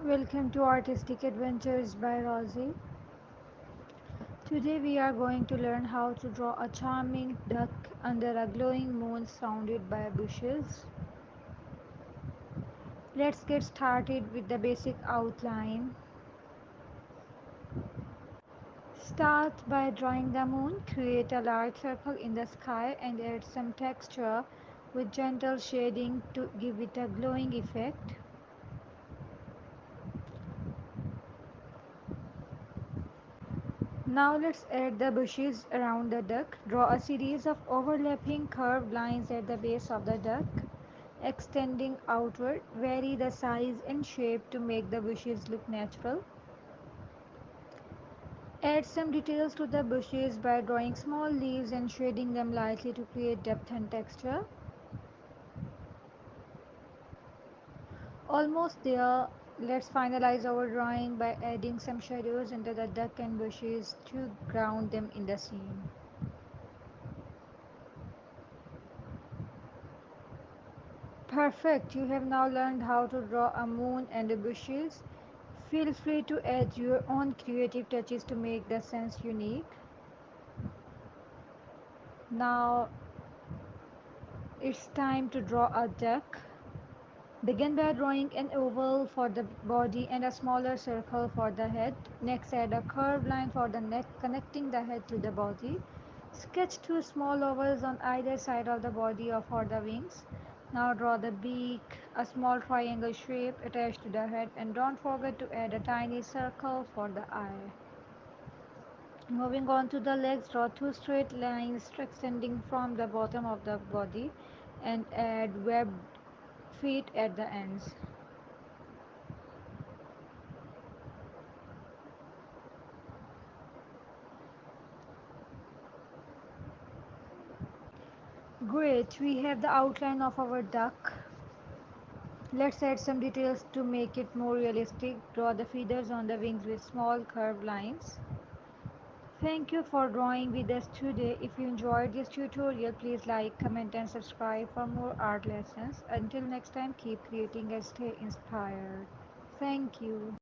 Welcome to Artistic Adventures by Rosie. Today we are going to learn how to draw a charming duck under a glowing moon surrounded by bushes. Let's get started with the basic outline. Start by drawing the moon, create a large circle in the sky and add some texture with gentle shading to give it a glowing effect. Now let's add the bushes around the duck. Draw a series of overlapping curved lines at the base of the duck, extending outward. Vary the size and shape to make the bushes look natural. Add some details to the bushes by drawing small leaves and shading them lightly to create depth and texture. Almost there. Let's finalize our drawing by adding some shadows under the duck and bushes to ground them in the scene. Perfect. You have now learned how to draw a moon and the bushes. Feel free to add your own creative touches to make the sense unique. Now it's time to draw a duck. Begin by drawing an oval for the body and a smaller circle for the head. Next, add a curved line for the neck connecting the head to the body. Sketch two small ovals on either side of the body or for the wings. Now draw the beak, a small triangle shape attached to the head, and don't forget to add a tiny circle for the eye. Moving on to the legs, draw two straight lines extending from the bottom of the body and add webbed feet at the ends. Great, we have the outline of our duck. Let's add some details to make it more realistic. Draw the feathers on the wings with small curved lines. Thank you for drawing with us today. If you enjoyed this tutorial, please like, comment and subscribe for more art lessons. Until next time, keep creating and stay inspired. Thank you.